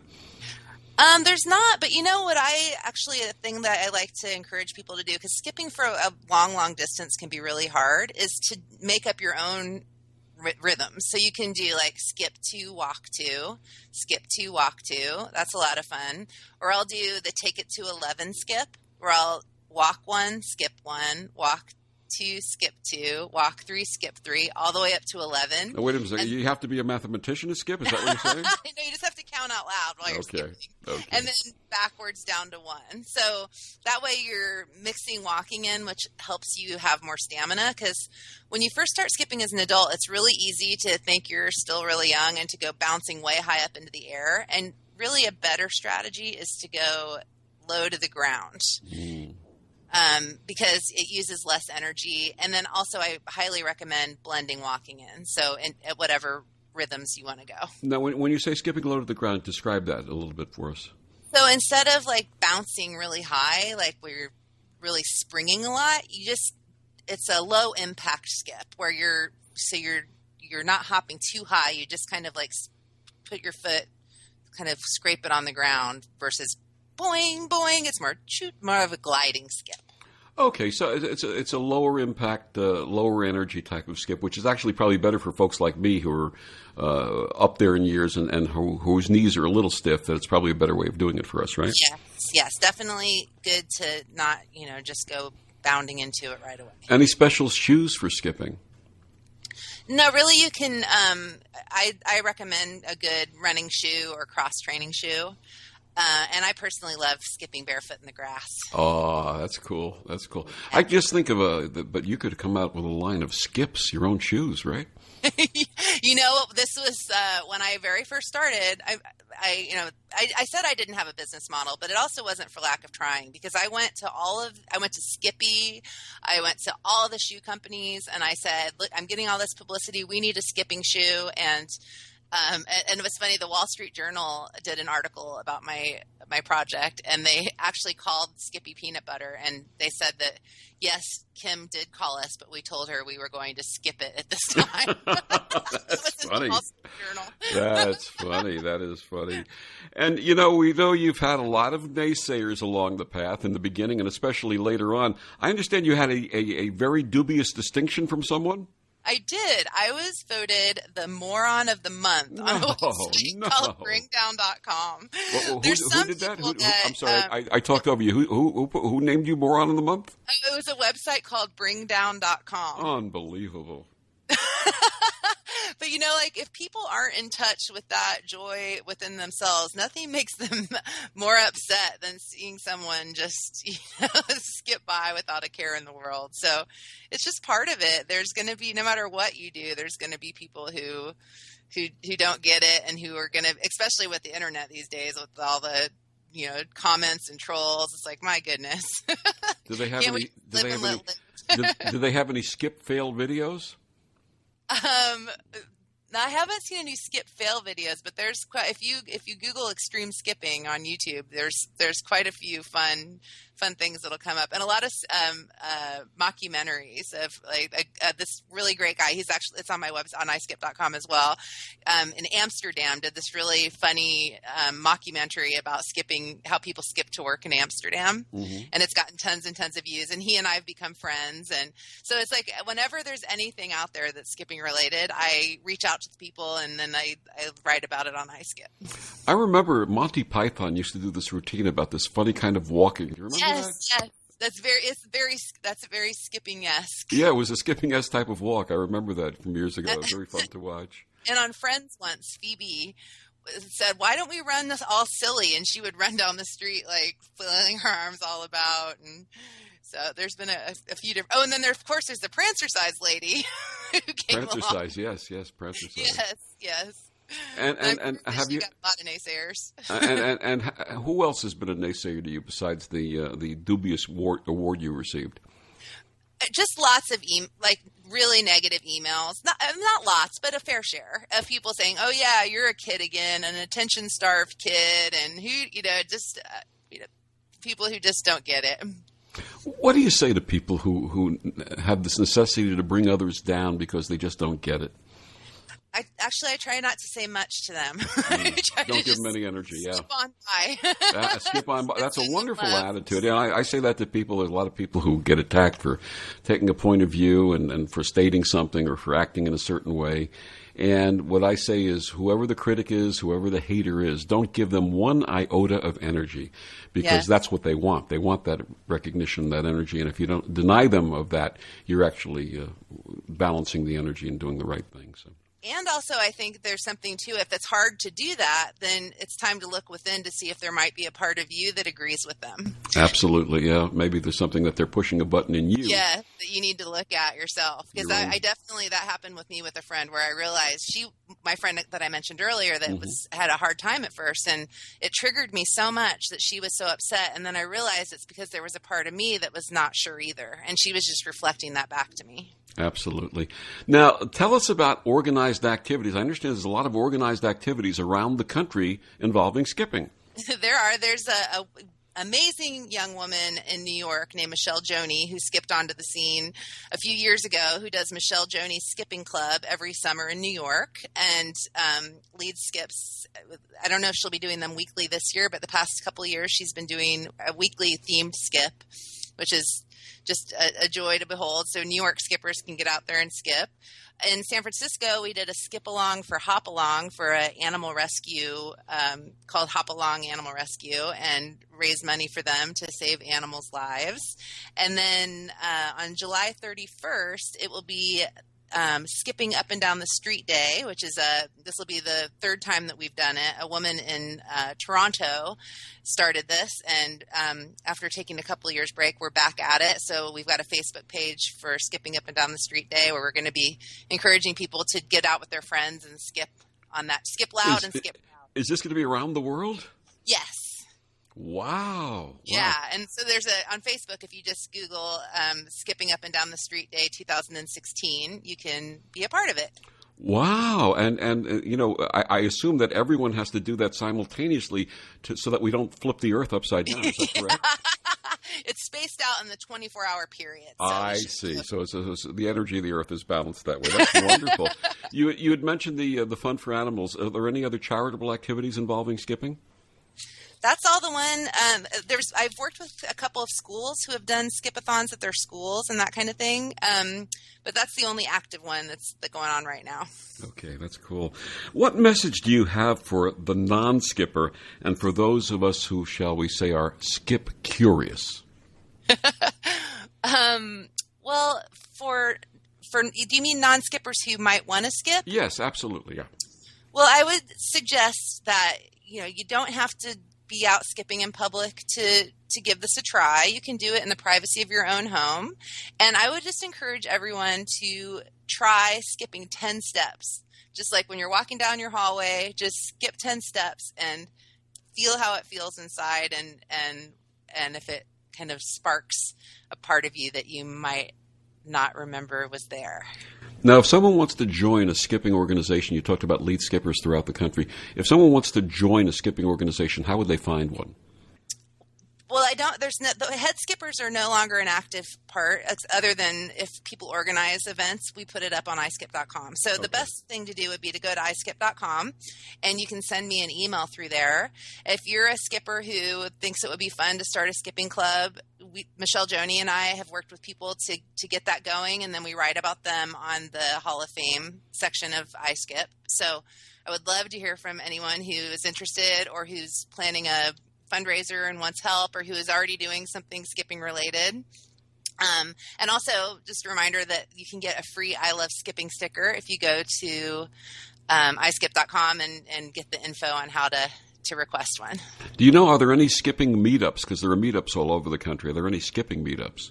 There's not, but you know what a thing that I like to encourage people to do, because skipping for a long distance can be really hard, is to make up your own rhythms. So you can do like skip 2, walk 2, skip 2, walk 2. That's a lot of fun. Or I'll do the take it to 11 skip, where I'll walk 1, skip 1, walk 2, skip 2, walk 3, skip 3, all the way up to 11. Now, wait a second. You have to be a mathematician to skip? Is that what you're saying? No, you just have to count out loud while you're skipping. Okay. And then backwards down to 1. So that way you're mixing walking in, which helps you have more stamina. Because when you first start skipping as an adult, it's really easy to think you're still really young and to go bouncing way high up into the air. And really a better strategy is to go low to the ground. Because it uses less energy. And then also I highly recommend blending walking in. So at whatever rhythms you want to go. Now, when you say skipping low to the ground, describe that a little bit for us. So instead of like bouncing really high, like where you're really springing a lot, it's a low impact skip where you're not hopping too high. You just kind of like put your foot, kind of scrape it on the ground versus boing, boing. It's more of a gliding skip. Okay, so it's a lower impact, lower energy type of skip, which is actually probably better for folks like me who are up there in years and whose knees are a little stiff. That it's probably a better way of doing it for us, right? Yes, definitely good to not just go bounding into it right away. Any special shoes for skipping? No, really, you can. I recommend a good running shoe or cross training shoe. And I personally love skipping barefoot in the grass. Oh, that's cool. That's cool. I just think of but you could come out with a line of skips, your own shoes, right? This was when I very first started. I said I didn't have a business model, but it also wasn't for lack of trying, because I went to Skippy, I went to all the shoe companies, and I said, look, I'm getting all this publicity. We need a skipping shoe. And it was funny, the Wall Street Journal did an article about my project, and they actually called Skippy peanut butter, and they said that, yes, Kim did call us, but we told her we were going to skip it at this time. That's funny. That's funny. That is funny. And, we know you've had a lot of naysayers along the path in the beginning and especially later on. I understand you had a very dubious distinction from someone? I did. I was voted the moron of the month on a website called bringdown.com. Who did that? I'm sorry, I talked over you. Who named you moron of the month? It was a website called bringdown.com. Unbelievable. But, if people aren't in touch with that joy within themselves, nothing makes them more upset than seeing someone just, skip by without a care in the world. So it's just part of it. There's going to be, no matter what you do, there's going to be people who don't get it, and who are going to, especially with the internet these days, with all the, comments and trolls. It's like, my goodness. Do they have do they have any skip fail videos? I haven't seen any skip fail videos, but there's quite, if you Google extreme skipping on YouTube, there's quite a few fun things that'll come up, and a lot of mockumentaries of this really great guy. It's on my website on iskip.com as well. In Amsterdam, did this really funny mockumentary about skipping, how people skip to work in Amsterdam, and it's gotten tons and tons of views. And he and I have become friends, and so it's like whenever there's anything out there that's skipping related, I reach out to the people, and then I write about it on iSkip. I remember Monty Python used to do this routine about this funny kind of walking. Do you remember that? Yes. That's very skipping-esque. Yeah, it was a skipping-esque type of walk. I remember that from years ago. It was very fun to watch. And on Friends once, Phoebe said, "Why don't we run this all silly?" And she would run down the street, like flailing her arms all about. And so there's been a few different. Oh, and then there's the Prancer-size lady who came along. Prancer-size, yes, Prancer-size. Yes. And have you got a lot of naysayers? and who else has been a naysayer to you besides the dubious award you received? Just lots of really negative emails. Not lots, but a fair share of people saying, "Oh yeah, you're a kid again, an attention-starved kid," and people who just don't get it. What do you say to people who have this necessity to bring others down because they just don't get it? I try not to say much to them. Don't give them any energy. Skip on by. Skip on by. That's a wonderful attitude. Yeah, I say that to people. There's a lot of people who get attacked for taking a point of view and for stating something or for acting in a certain way. And what I say is, whoever the critic is, whoever the hater is, don't give them one iota of energy, because that's what they want. They want that recognition, that energy. And if you don't deny them of that, you're actually balancing the energy and doing the right thing. So. And also, I think there's something, too, if it's hard to do that, then it's time to look within to see if there might be a part of you that agrees with them. Absolutely, yeah. Maybe there's something that they're pushing a button in you. Yeah, that you need to look at yourself. Because I definitely, that happened with me with a friend where I realized my friend that I mentioned earlier that had a hard time at first, and it triggered me so much that she was so upset. And then I realized it's because there was a part of me that was not sure either. And she was just reflecting that back to me. Absolutely. Now, tell us about organized activities. I understand there's a lot of organized activities around the country involving skipping. There's a amazing young woman in New York named Michelle Joney who skipped onto the scene a few years ago, who does Michelle Joney's Skipping Club every summer in New York and leads skips. I don't know if she'll be doing them weekly this year, but the past couple of years she's been doing a weekly themed skip, which is just a joy to behold. So New York skippers can get out there and skip. In San Francisco, we did a skip along for Hop Along for an animal rescue called Hop Along Animal Rescue, and raised money for them to save animals' lives. And then on July 31st, it will be Skipping Up and Down the Street Day, which is this will be the third time that we've done it. A woman in Toronto started this, and after taking a couple of years break, we're back at it. So we've got a Facebook page for Skipping Up and Down the Street Day, where we're going to be encouraging people to get out with their friends and skip on that. Skip loud and skip loud. Is this going to be around the world? Yes. Wow. Yeah, and so there's on Facebook, if you just Google Skipping Up and Down the Street Day 2016, you can be a part of it. Wow. And I assume that everyone has to do that simultaneously so that we don't flip the earth upside down. Is that correct? It's spaced out in the 24-hour period. So I see. So the energy of the earth is balanced that way. That's wonderful. You had mentioned the Fun for Animals. Are there any other charitable activities involving skipping? That's all the one. I've worked with a couple of schools who have done skip-a-thons at their schools and that kind of thing. But that's the only active one that's going on right now. Okay, that's cool. What message do you have for the non-skipper and for those of us who, shall we say, are skip curious? Well, do you mean non-skippers who might want to skip? Yes, absolutely. Yeah. Well, I would suggest that you don't have to be out skipping in public to give this a try. You can do it in the privacy of your own home. And I would just encourage everyone to try skipping 10 steps. Just like when you're walking down your hallway, just skip 10 steps and feel how it feels inside and if it kind of sparks a part of you that you might not remember was there. Now, if someone wants to join a skipping organization, you talked about lead skippers throughout the country. If someone wants to join a skipping organization, how would they find one? Well, the head skippers are no longer an active part, other than if people organize events, we put it up on iskip.com. So The best thing to do would be to go to iskip.com, and you can send me an email through there. If you're a skipper who thinks it would be fun to start a skipping club, Michelle Joney and I have worked with people to get that going, and then we write about them on the Hall of Fame section of iSkip. So I would love to hear from anyone who is interested or who's planning a fundraiser and wants help, or who is already doing something skipping related. And also just a reminder that you can get a free I Love Skipping sticker if you go to iskip.com and get the info on how to request one. Do you know, are there any skipping meetups? Because there are meetups all over the country. Are there any skipping meetups?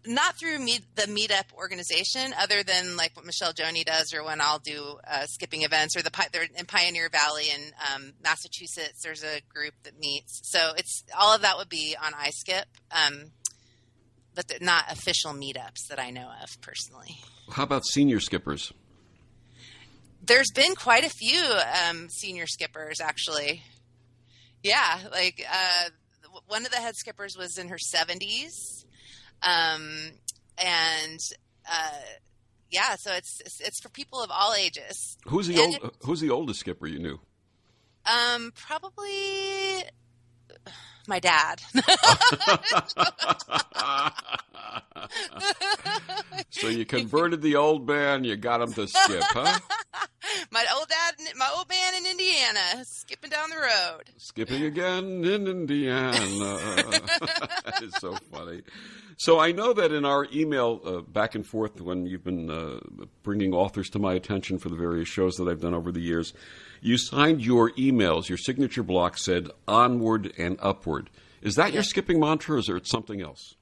Not through the Meetup organization, other than like what Michelle Joni does, or when I'll do skipping events, or they're in Pioneer Valley in Massachusetts. There's a group that meets. So it's all of that would be on iSkip, but they're not official meetups that I know of personally. How about senior skippers? There's been quite a few senior skippers, actually. Yeah, like one of the head skippers was in her 70s. So it's for people of all ages. Who's the oldest skipper you knew? Probably my dad. So you converted the old man, you got him to skip, huh? My old man in Indiana, skipping down the road. Skipping again in Indiana. It's so funny. So I know that in our email back and forth when you've been bringing authors to my attention for the various shows that I've done over the years, you signed your emails, your signature block said onward and upward. Is that your skipping mantra, or is it something else?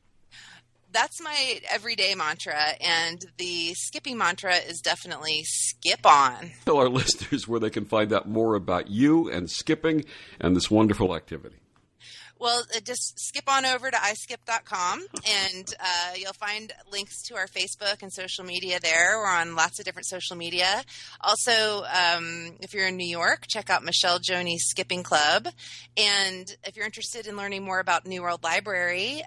That's my everyday mantra, and the skipping mantra is definitely skip on. Tell our listeners where they can find out more about you and skipping and this wonderful activity. Well, just skip on over to iskip.com, and you'll find links to our Facebook and social media there. We're on lots of different social media. Also, if you're in New York, check out Michelle Joni's Skipping Club. And if you're interested in learning more about New World Library,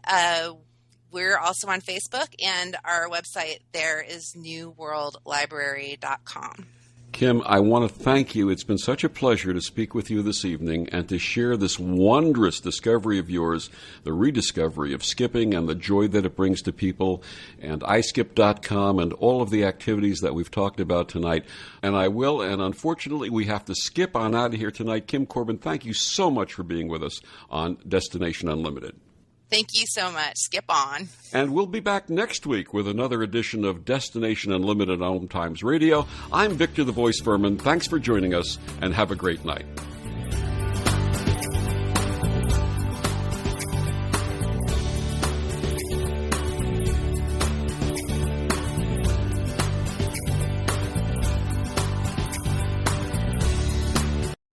we're also on Facebook, and our website there is newworldlibrary.com. Kim, I want to thank you. It's been such a pleasure to speak with you this evening and to share this wondrous discovery of yours, the rediscovery of skipping and the joy that it brings to people, and iskip.com and all of the activities that we've talked about tonight. And unfortunately, we have to skip on out of here tonight. Kim Corbin, thank you so much for being with us on Destination Unlimited. Thank you so much. Skip on. And we'll be back next week with another edition of Destination Unlimited on OMTimes Radio. I'm Victor the Voice Furman. Thanks for joining us, and have a great night.